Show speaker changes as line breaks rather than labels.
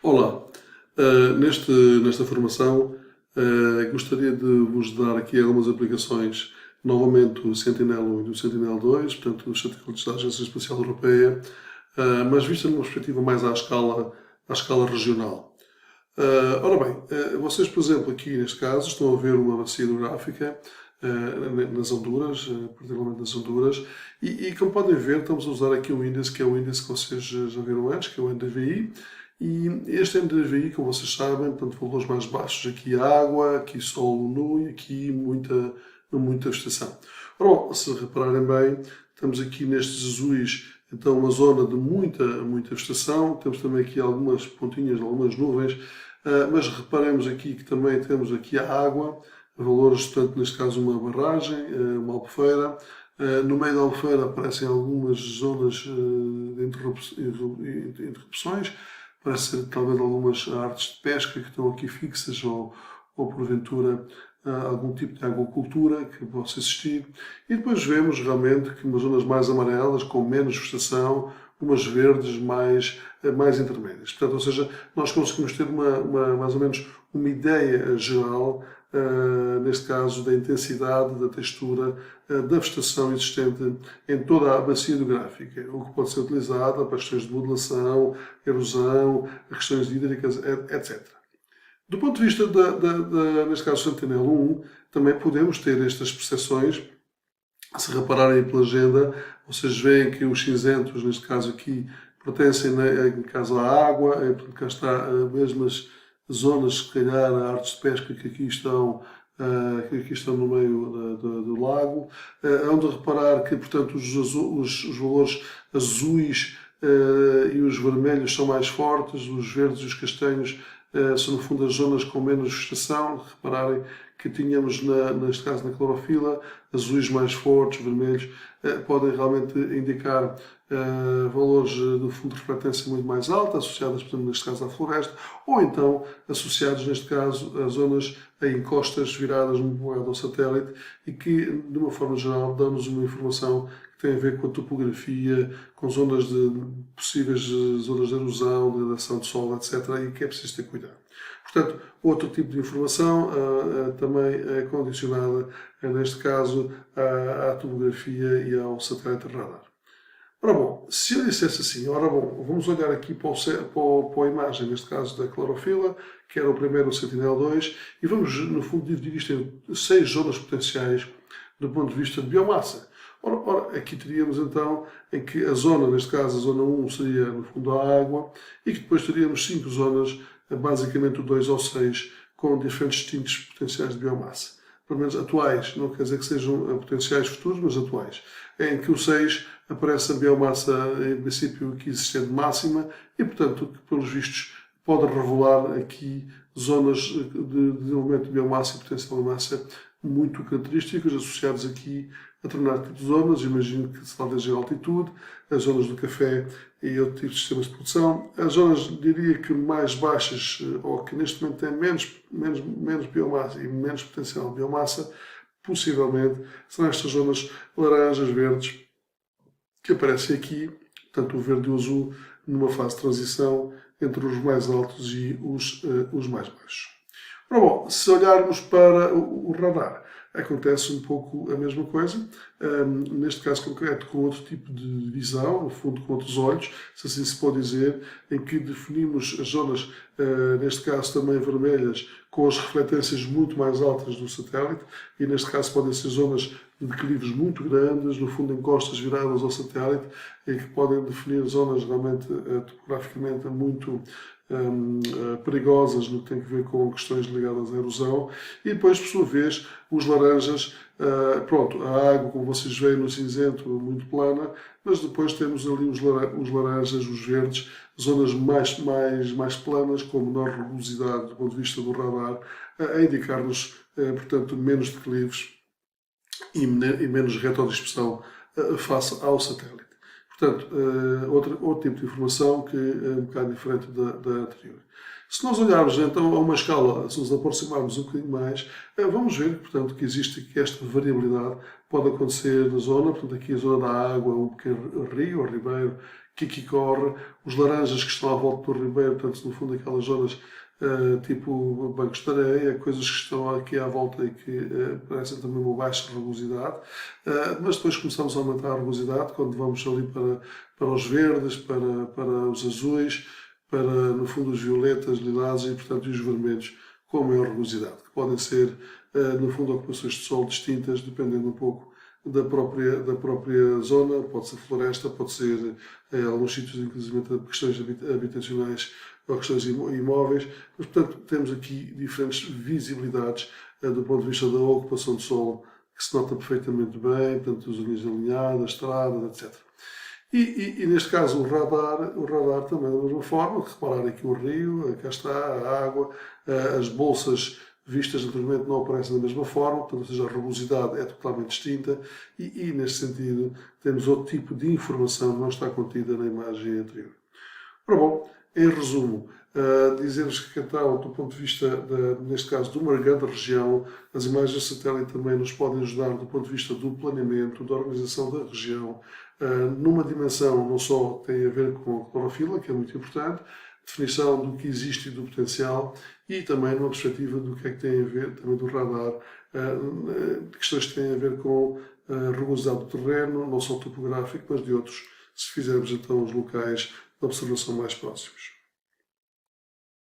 Olá, nesta formação gostaria de vos dar aqui algumas aplicações, novamente do Sentinel-1 e do Sentinel-2, portanto os satélites da Agência Espacial Europeia, mas vista numa perspectiva mais à escala regional. Ora bem, vocês, por exemplo, aqui neste caso, estão a ver uma bacia hidrográfica nas Honduras, particularmente nas Honduras, e como podem ver, estamos a usar aqui um índice que é o índice que vocês já viram antes, que é o NDVI, e este NDVI, como vocês sabem, portanto, valores mais baixos, aqui água, aqui solo nu e aqui muita vegetação. Ora, bom, se repararem bem, estamos aqui nestes azuis, então uma zona de muita vegetação, temos também aqui algumas pontinhas, algumas nuvens, mas reparemos aqui que também temos aqui a água, valores, portanto, neste caso uma barragem, uma albufeira. No meio da albufeira aparecem algumas zonas de interrupções, parece ser talvez algumas artes de pesca que estão aqui fixas ou porventura algum tipo de aquacultura que possa existir. E depois vemos realmente que umas zonas mais amarelas, com menos vegetação, umas verdes mais intermédias. Portanto, ou seja, nós conseguimos ter mais ou menos uma ideia geral, neste caso, da intensidade, da textura, da vegetação existente em toda a bacia hidrográfica, o que pode ser utilizado para questões de modelação, erosão, questões hídricas, etc. Do ponto de vista, neste caso, Sentinel-1, também podemos ter estas percepções. Se repararem pela agenda, vocês veem que os cinzentos, neste caso aqui, pertencem, em caso à água, portanto, cá está as mesmas zonas, se calhar, artes de pesca que aqui estão no meio do lago. Hão de reparar que, portanto, os valores azuis e os vermelhos são mais fortes, os verdes e os castanhos são, no fundo, as zonas com menos vegetação. Repararem que tínhamos, neste caso, na clorofila, azuis mais fortes, vermelhos, podem realmente indicar valores de fundo de refletância muito mais alta, associadas, por exemplo, neste caso, à floresta, ou então associados, neste caso, a zonas em costas viradas no modo ao satélite e que, de uma forma geral, dão-nos uma informação que tem a ver com a topografia, com zonas de possíveis zonas de erosão, de radiação de sol, etc., e que é preciso ter cuidado. Portanto, outro tipo de informação também é condicionada, neste caso, à topografia e ao satélite radar. Ora bom, se eu dissesse assim, ora bom, vamos olhar aqui para a imagem, neste caso da clorofila, que era o primeiro, o Sentinel-2, e vamos, no fundo, dividir isto em 6 zonas potenciais do ponto de vista de biomassa. Ora, aqui teríamos então em que a zona, neste caso a zona 1, seria no fundo a água, e que depois teríamos 5 zonas, basicamente o 2 ou 6, com diferentes distintos potenciais de biomassa. Pelo menos atuais, não quer dizer que sejam potenciais futuros, mas atuais. Em que o 6 aparece a biomassa, em princípio, aqui existente máxima, e portanto, que pelos vistos pode revelar aqui zonas de desenvolvimento de biomassa e potencial de massa muito características, associadas aqui a determinado tipo de zonas. Imagino que talvez a altitude, as zonas do café e outro tipo de sistemas de produção. As zonas, diria que mais baixas, ou que neste momento têm menos biomassa e menos potencial de biomassa, possivelmente são estas zonas laranjas, verdes, que aparecem aqui, portanto o verde e o azul, numa fase de transição entre os mais altos e os mais baixos. Ora bom, se olharmos para o radar, acontece um pouco a mesma coisa, neste caso concreto com outro tipo de visão, no fundo com outros olhos, se assim se pode dizer, em que definimos as zonas, neste caso também vermelhas, com as refletâncias muito mais altas do satélite, e neste caso podem ser zonas de declives muito grandes, no fundo em costas viradas ao satélite, e que podem definir zonas realmente topograficamente muito perigosas no que tem a ver com questões ligadas à erosão. E depois, por sua vez, os laranjas, pronto, a água, como vocês veem no cinzento, muito plana, mas depois temos ali os laranjas, os verdes, zonas mais planas, com menor rugosidade do ponto de vista do radar, a indicar-nos, portanto, menos declives e menos retrodispersão face ao satélite. Portanto, outro tipo de informação que é um bocado diferente da anterior. Se nós olharmos então a uma escala, se nos aproximarmos um bocadinho mais, vamos ver, portanto, que existe que esta variabilidade pode acontecer na zona, portanto aqui a zona da água, um pequeno rio ou ribeiro, que aqui corre, os laranjas que estão à volta do ribeiro, portanto, no fundo, aquelas zonas tipo bancos de areia, coisas que estão aqui à volta e que parecem também uma baixa rugosidade, mas depois começamos a aumentar a rugosidade quando vamos ali para os verdes, para os azuis, para, no fundo, os violetas, lilás e, portanto, os vermelhos com maior rugosidade, que podem ser, no fundo, ocupações de solo distintas, dependendo um pouco da própria zona, pode ser floresta, pode ser, em alguns sítios, inclusive, questões habitacionais ou questões imóveis, mas, portanto, temos aqui diferentes visibilidades do ponto de vista da ocupação de solo, que se nota perfeitamente bem, portanto, as linhas alinhadas, estradas, etc. E neste caso o radar também da mesma forma, reparar aqui o rio, cá está a água, as bolsas vistas naturalmente não aparecem da mesma forma, portanto, ou seja, a rugosidade é totalmente distinta e neste sentido temos outro tipo de informação que não está contida na imagem anterior. Ora bom, em resumo, dizer-vos que então, do ponto de vista, neste caso, de uma grande região, as imagens de satélite também nos podem ajudar do ponto de vista do planeamento, da organização da região, numa dimensão não só tem a ver com a clorofila, que é muito importante, definição do que existe e do potencial, e também numa perspectiva do que é que tem a ver, também do radar, questões que têm a ver com a rugosidade do terreno, não só topográfico, mas de outros, se fizermos então os locais de observação mais próximos.